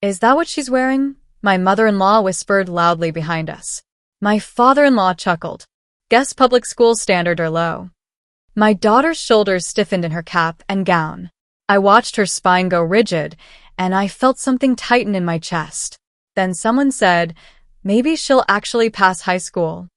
Is that what she's wearing? My mother-in-law whispered loudly behind us. My father-in-law chuckled. Guess public school standards are low. My daughter's shoulders stiffened in her cap and gown. I watched her spine go rigid, and I felt something tighten in my chest. Then someone said, maybe she'll actually pass high school.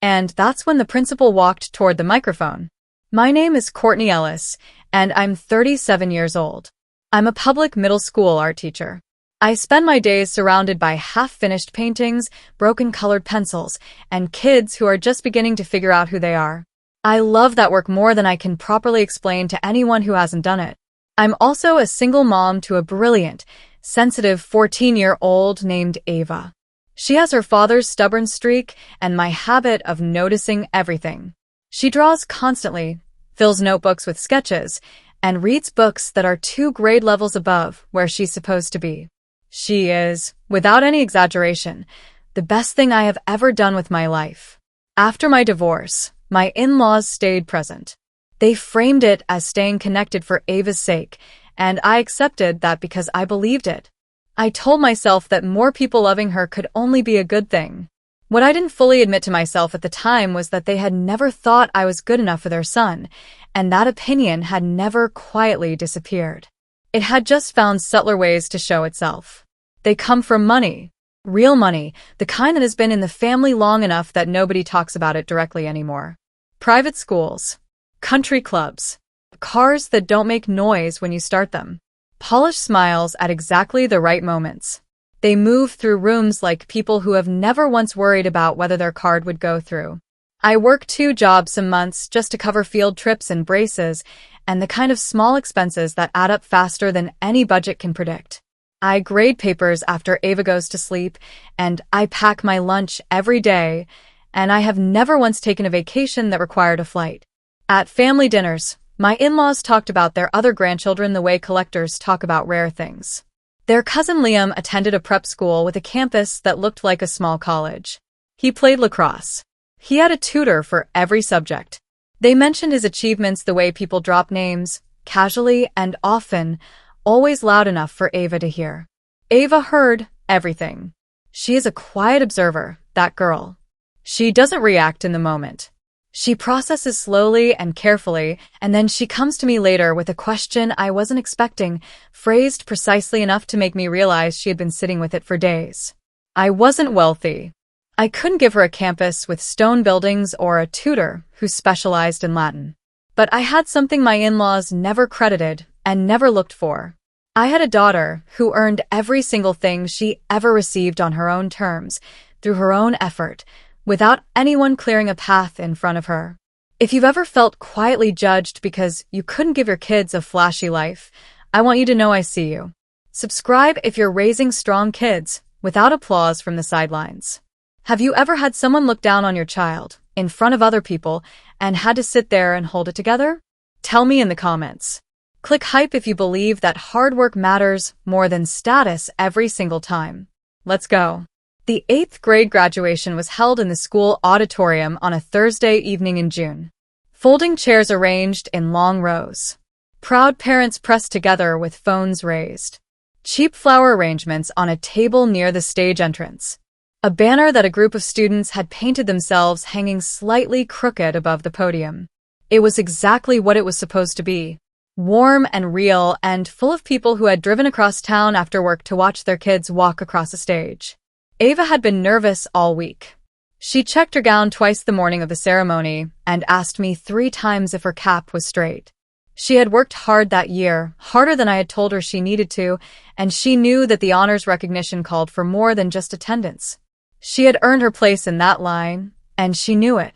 And that's when the principal walked toward the microphone. My name is Courtney Ellis, and I'm 37 years old. I'm a public middle school art teacher. I spend my days surrounded by half-finished paintings, broken colored pencils, and kids who are just beginning to figure out who they are. I love that work more than I can properly explain to anyone who hasn't done it. I'm also a single mom to a brilliant, sensitive 14-year-old named Ava. She has her father's stubborn streak and my habit of noticing everything. She draws constantly, fills notebooks with sketches, and reads books that are 2 grade levels above where she's supposed to be. She is, without any exaggeration, the best thing I have ever done with my life. After my divorce, my in-laws stayed present. They framed it as staying connected for Ava's sake, and I accepted that because I believed it. I told myself that more people loving her could only be a good thing. What I didn't fully admit to myself at the time was that they had never thought I was good enough for their son, and that opinion had never quietly disappeared. It had just found subtler ways to show itself. They come from money. Real money, the kind that has been in the family long enough that nobody talks about it directly anymore. Private schools. Country clubs. Cars that don't make noise when you start them. Polished smiles at exactly the right moments. They move through rooms like people who have never once worried about whether their card would go through. I work 2 jobs some months just to cover field trips and braces, and the kind of small expenses that add up faster than any budget can predict. I grade papers after Ava goes to sleep, and I pack my lunch every day, and I have never once taken a vacation that required a flight. At family dinners, my in-laws talked about their other grandchildren the way collectors talk about rare things. Their cousin Liam attended a prep school with a campus that looked like a small college. He played lacrosse. He had a tutor for every subject. They mentioned his achievements the way people drop names, casually and often, always loud enough for Ava to hear. Ava heard everything. She is a quiet observer, that girl. She doesn't react in the moment. She processes slowly and carefully, and then she comes to me later with a question I wasn't expecting, phrased precisely enough to make me realize she had been sitting with it for days. I wasn't wealthy. I couldn't give her a campus with stone buildings or a tutor who specialized in Latin. But I had something my in-laws never credited and never looked for. I had a daughter who earned every single thing she ever received on her own terms, through her own effort, without anyone clearing a path in front of her. If you've ever felt quietly judged because you couldn't give your kids a flashy life, I want you to know I see you. Subscribe if you're raising strong kids, without applause from the sidelines. Have you ever had someone look down on your child, in front of other people, and had to sit there and hold it together? Tell me in the comments. Click hype if you believe that hard work matters more than status every single time. Let's go. The 8th grade graduation was held in the school auditorium on a Thursday evening in June. Folding chairs arranged in long rows. Proud parents pressed together with phones raised. Cheap flower arrangements on a table near the stage entrance. A banner that a group of students had painted themselves hanging slightly crooked above the podium. It was exactly what it was supposed to be. Warm and real and full of people who had driven across town after work to watch their kids walk across a stage. Ava had been nervous all week. She checked her gown twice the morning of the ceremony and asked me 3 times if her cap was straight. She had worked hard that year, harder than I had told her she needed to, and she knew that the honors recognition called for more than just attendance. She had earned her place in that line, and she knew it.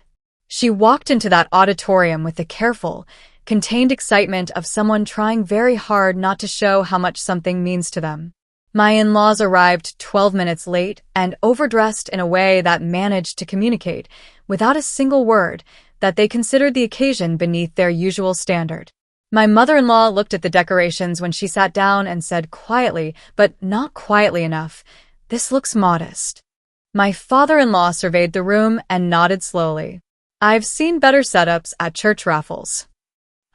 She walked into that auditorium with the careful, contained excitement of someone trying very hard not to show how much something means to them. My in-laws arrived 12 minutes late and overdressed in a way that managed to communicate, without a single word, that they considered the occasion beneath their usual standard. My mother-in-law looked at the decorations when she sat down and said quietly, but not quietly enough, "This looks modest." My father-in-law surveyed the room and nodded slowly. "I've seen better setups at church raffles."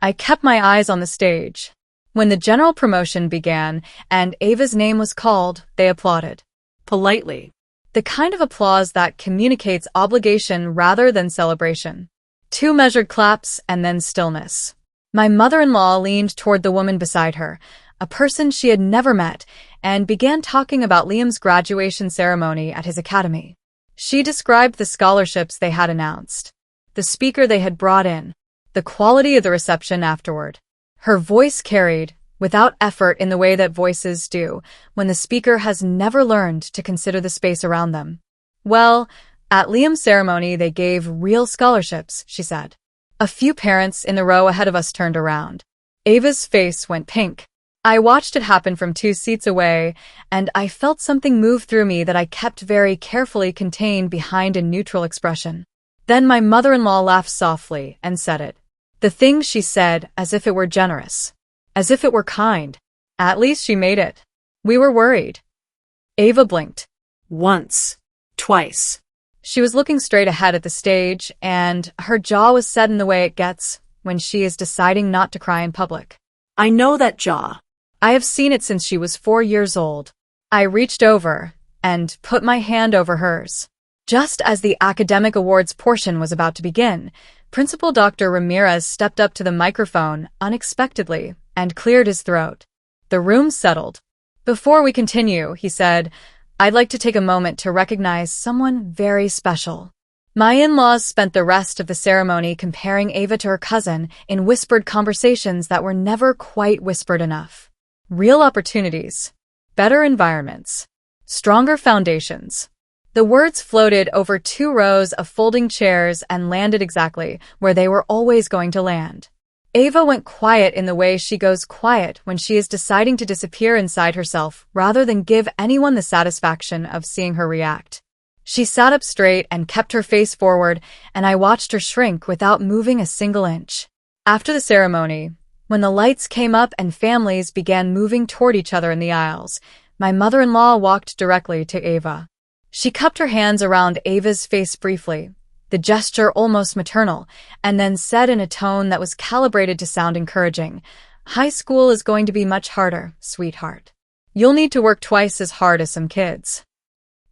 I kept my eyes on the stage. When the general promotion began and Ava's name was called, they applauded. Politely. The kind of applause that communicates obligation rather than celebration. 2 measured claps and then stillness. My mother-in-law leaned toward the woman beside her, a person she had never met, and began talking about Liam's graduation ceremony at his academy. She described the scholarships they had announced, the speaker they had brought in, the quality of the reception afterward. Her voice carried, without effort in the way that voices do, when the speaker has never learned to consider the space around them. Well, at Liam's ceremony they gave real scholarships, she said. A few parents in the row ahead of us turned around. Ava's face went pink. I watched it happen from 2 seats away, and I felt something move through me that I kept very carefully contained behind a neutral expression. Then my mother-in-law laughed softly and said it. The thing she said as if it were generous. As if it were kind. At least she made it. We were worried. Ava blinked. Once. Twice. She was looking straight ahead at the stage, and her jaw was set in the way it gets when she is deciding not to cry in public. I know that jaw. I have seen it since she was 4 years old. I reached over and put my hand over hers. Just as the academic awards portion was about to begin, Principal Dr. Ramirez stepped up to the microphone unexpectedly and cleared his throat. The room settled. Before we continue, he said, I'd like to take a moment to recognize someone very special. My in-laws spent the rest of the ceremony comparing Ava to her cousin in whispered conversations that were never quite whispered enough. Real opportunities. Better environments. Stronger foundations. The words floated over 2 rows of folding chairs and landed exactly where they were always going to land. Ava went quiet in the way she goes quiet when she is deciding to disappear inside herself rather than give anyone the satisfaction of seeing her react. She sat up straight and kept her face forward, and I watched her shrink without moving a single inch. After the ceremony, when the lights came up and families began moving toward each other in the aisles, my mother-in-law walked directly to Ava. She cupped her hands around Ava's face briefly, the gesture almost maternal, and then said in a tone that was calibrated to sound encouraging, High school is going to be much harder, sweetheart. You'll need to work twice as hard as some kids.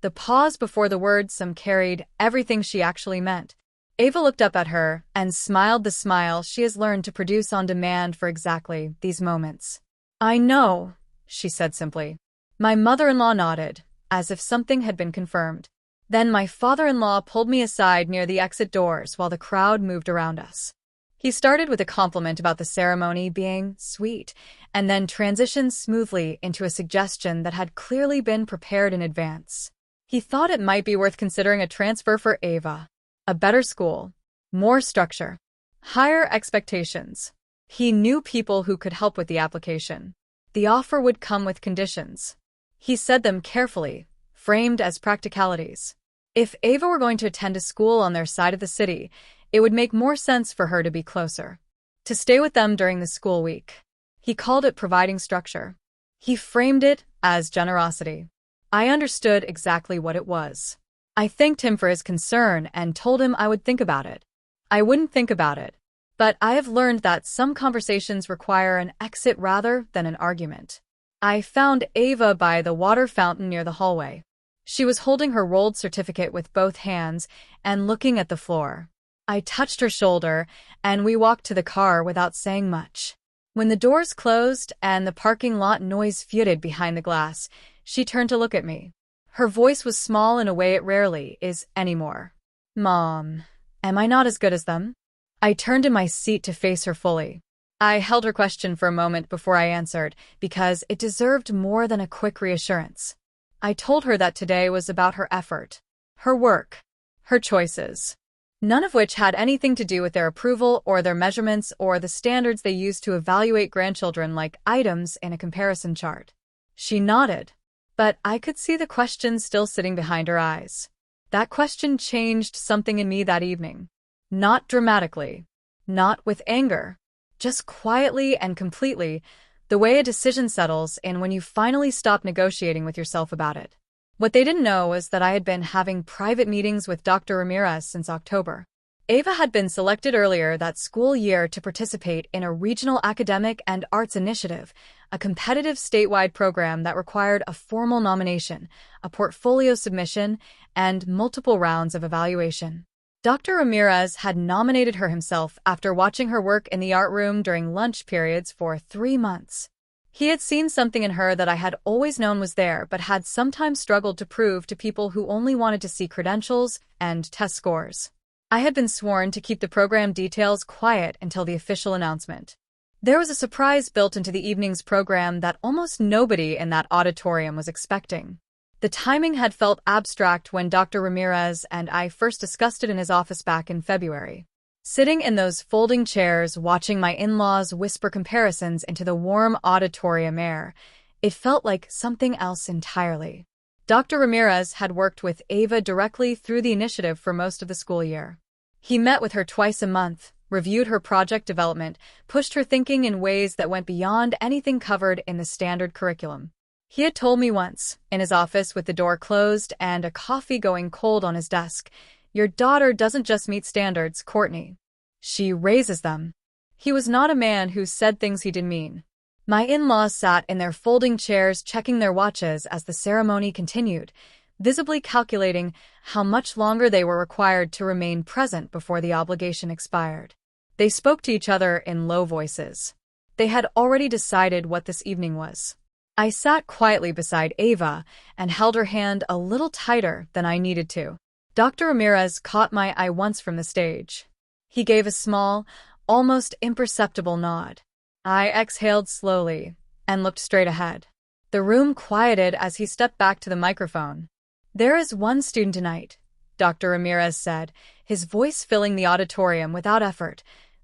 The pause before the word some carried everything she actually meant. Ava looked up at her and smiled the smile she has learned to produce on demand for exactly these moments. I know, she said simply. My mother-in-law nodded, as if something had been confirmed. Then my father-in-law pulled me aside near the exit doors while the crowd moved around us. He started with a compliment about the ceremony being sweet, and then transitioned smoothly into a suggestion that had clearly been prepared in advance. He thought it might be worth considering a transfer for Ava. A better school, more structure, higher expectations. He knew people who could help with the application. The offer would come with conditions. He said them carefully, framed as practicalities. If Ava were going to attend a school on their side of the city, it would make more sense for her to be closer, to stay with them during the school week. He called it providing structure. He framed it as generosity. I understood exactly what it was. I thanked him for his concern and told him I would think about it. I wouldn't think about it, but I have learned that some conversations require an exit rather than an argument. I found Ava by the water fountain near the hallway. She was holding her rolled certificate with both hands and looking at the floor. I touched her shoulder, and we walked to the car without saying much. When the doors closed and the parking lot noise faded behind the glass, she turned to look at me. Her voice was small in a way it rarely is anymore. Mom, am I not as good as them? I turned in my seat to face her fully. I held her question for a moment before I answered, because it deserved more than a quick reassurance. I told her that today was about her effort, her work, her choices, none of which had anything to do with their approval or their measurements or the standards they use to evaluate grandchildren like items in a comparison chart. She nodded, but I could see the question still sitting behind her eyes. That question changed something in me that evening. Not dramatically, not with anger, just quietly and completely, the way a decision settles in when you finally stop negotiating with yourself about it. What they didn't know was that I had been having private meetings with Dr. Ramirez since October. Ava had been selected earlier that school year to participate in a regional academic and arts initiative, a competitive statewide program that required a formal nomination, a portfolio submission, and multiple rounds of evaluation. Dr. Ramirez had nominated her himself after watching her work in the art room during lunch periods for 3 months. He had seen something in her that I had always known was there but had sometimes struggled to prove to people who only wanted to see credentials and test scores. I had been sworn to keep the program details quiet until the official announcement. There was a surprise built into the evening's program that almost nobody in that auditorium was expecting. The timing had felt abstract when Dr. Ramirez and I first discussed it in his office back in February. Sitting in those folding chairs, watching my in-laws whisper comparisons into the warm auditorium air, it felt like something else entirely. Dr. Ramirez had worked with Ava directly through the initiative for most of the school year. He met with her twice a month, reviewed her project development, pushed her thinking in ways that went beyond anything covered in the standard curriculum. He had told me once, in his office with the door closed and a coffee going cold on his desk, "Your daughter doesn't just meet standards, Courtney. She raises them." He was not a man who said things he didn't mean. My in-laws sat in their folding chairs checking their watches as the ceremony continued, visibly calculating how much longer they were required to remain present before the obligation expired. They spoke to each other in low voices. They had already decided what this evening was. I sat quietly beside Ava and held her hand a little tighter than I needed to. Dr. Ramirez caught my eye once from the stage. He gave a small, almost imperceptible nod. I exhaled slowly and looked straight ahead. The room quieted as he stepped back to the microphone. "There is one student tonight," Dr. Ramirez said, his voice filling the auditorium without effort,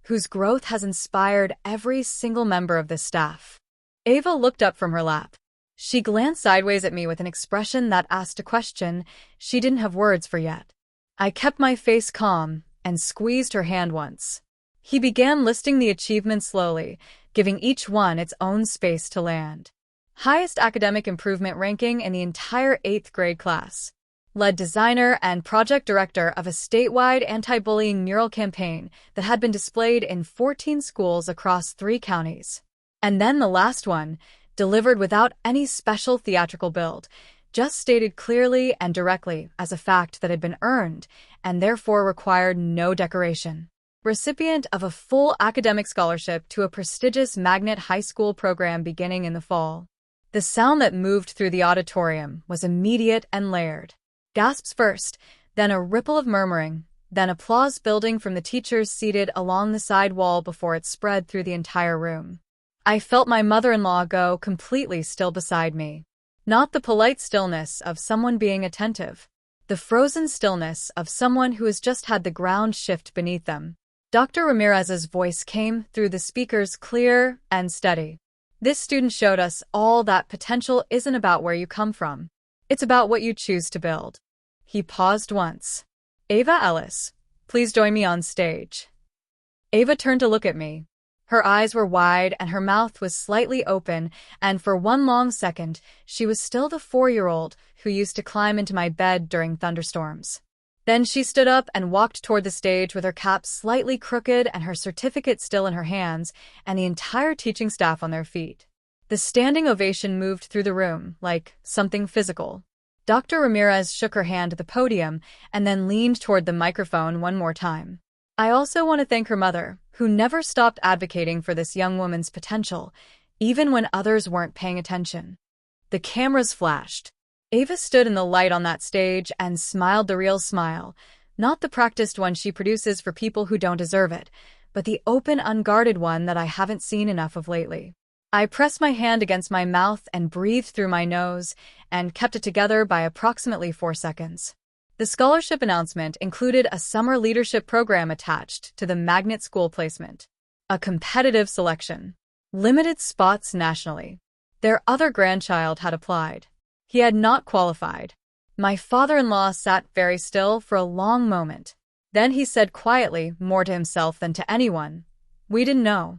"whose growth has inspired every single member of this staff." Ava looked up from her lap. She glanced sideways at me with an expression that asked a question she didn't have words for yet. I kept my face calm and squeezed her hand once. He began listing the achievements slowly, giving each one its own space to land. Highest academic improvement ranking in the entire 8th grade class. Led designer and project director of a statewide anti-bullying mural campaign that had been displayed in 14 schools across 3 counties. And then the last one, delivered without any special theatrical build, just stated clearly and directly as a fact that had been earned and therefore required no decoration. Recipient of a full academic scholarship to a prestigious magnet high school program beginning in the fall. The sound that moved through the auditorium was immediate and layered. Gasps first, then a ripple of murmuring, then applause building from the teachers seated along the side wall before it spread through the entire room. I felt my mother-in-law go completely still beside me. Not the polite stillness of someone being attentive. The frozen stillness of someone who has just had the ground shift beneath them. Dr. Ramirez's voice came through the speakers clear and steady. "This student showed us all that potential isn't about where you come from. It's about what you choose to build." He paused once. "Ava Ellis, please join me on stage." Ava turned to look at me. Her eyes were wide and her mouth was slightly open, and for one long second, she was still the 4-year-old who used to climb into my bed during thunderstorms. Then she stood up and walked toward the stage with her cap slightly crooked and her certificate still in her hands, and the entire teaching staff on their feet. The standing ovation moved through the room like something physical. Dr. Ramirez shook her hand at the podium and then leaned toward the microphone one more time. "I also want to thank her mother, who never stopped advocating for this young woman's potential, even when others weren't paying attention." The cameras flashed. Ava stood in the light on that stage and smiled the real smile, not the practiced one she produces for people who don't deserve it, but the open, unguarded one that I haven't seen enough of lately. I pressed my hand against my mouth and breathed through my nose, and kept it together by approximately 4 seconds. The scholarship announcement included a summer leadership program attached to the magnet school placement. A competitive selection. Limited spots nationally. Their other grandchild had applied. He had not qualified. My father-in-law sat very still for a long moment. Then he said quietly, more to himself than to anyone, "We didn't know."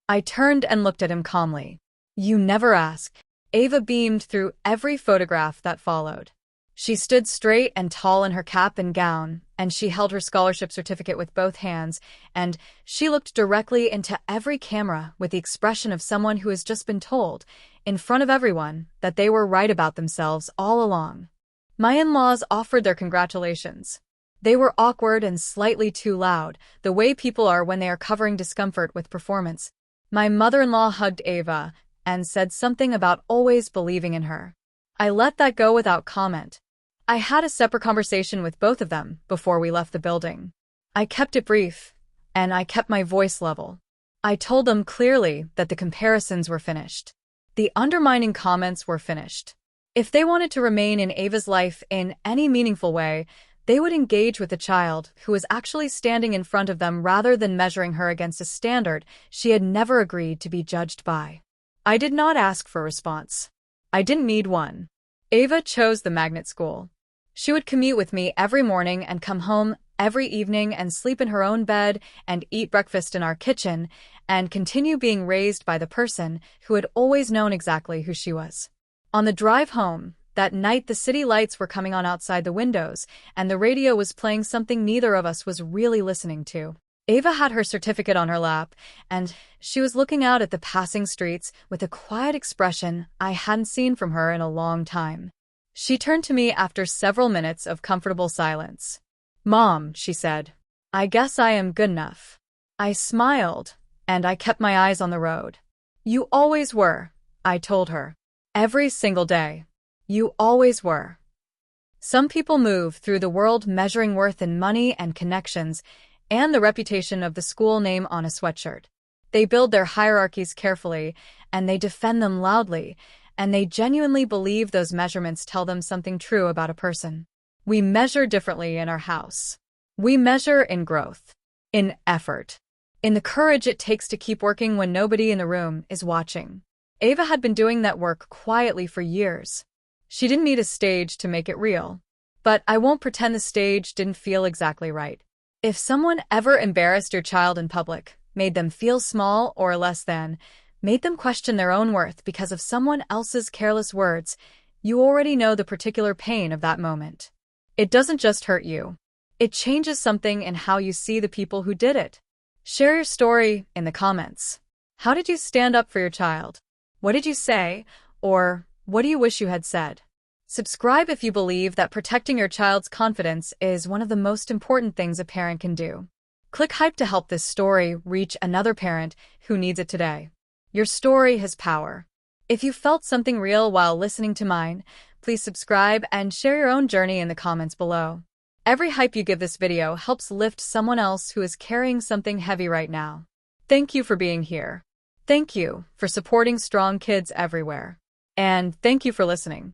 I turned and looked at him calmly. "You never ask." Ava beamed through every photograph that followed. She stood straight and tall in her cap and gown, and she held her scholarship certificate with both hands, and she looked directly into every camera with the expression of someone who has just been told, in front of everyone, that they were right about themselves all along. My in-laws offered their congratulations. They were awkward and slightly too loud, the way people are when they are covering discomfort with performance. My mother-in-law hugged Ava and said something about always believing in her. I let that go without comment. I had a separate conversation with both of them before we left the building. I kept it brief, and I kept my voice level. I told them clearly that the comparisons were finished. The undermining comments were finished. If they wanted to remain in Ava's life in any meaningful way, they would engage with the child who was actually standing in front of them rather than measuring her against a standard she had never agreed to be judged by. I did not ask for a response. I didn't need one. Ava chose the magnet school. She would commute with me every morning and come home every evening and sleep in her own bed and eat breakfast in our kitchen and continue being raised by the person who had always known exactly who she was. On the drive home, that night the city lights were coming on outside the windows and the radio was playing something neither of us was really listening to. Ava had her certificate on her lap, and she was looking out at the passing streets with a quiet expression I hadn't seen from her in a long time. She turned to me after several minutes of comfortable silence. "Mom," she said, "I guess I am good enough." I smiled, and I kept my eyes on the road. "You always were," I told her. "Every single day. You always were." Some people move through the world measuring worth in money and connections, and the reputation of the school name on a sweatshirt. They build their hierarchies carefully, and they defend them loudly, and they genuinely believe those measurements tell them something true about a person. We measure differently in our house. We measure in growth, in effort, in the courage it takes to keep working when nobody in the room is watching. Ava had been doing that work quietly for years. She didn't need a stage to make it real. But I won't pretend the stage didn't feel exactly right. If someone ever embarrassed your child in public, made them feel small or less than, made them question their own worth because of someone else's careless words, you already know the particular pain of that moment. It doesn't just hurt you. It changes something in how you see the people who did it. Share your story in the comments. How did you stand up for your child? What did you say? Or what do you wish you had said? Subscribe if you believe that protecting your child's confidence is one of the most important things a parent can do. Click hype to help this story reach another parent who needs it today. Your story has power. If you felt something real while listening to mine, please subscribe and share your own journey in the comments below. Every hype you give this video helps lift someone else who is carrying something heavy right now. Thank you for being here. Thank you for supporting strong kids everywhere. And thank you for listening.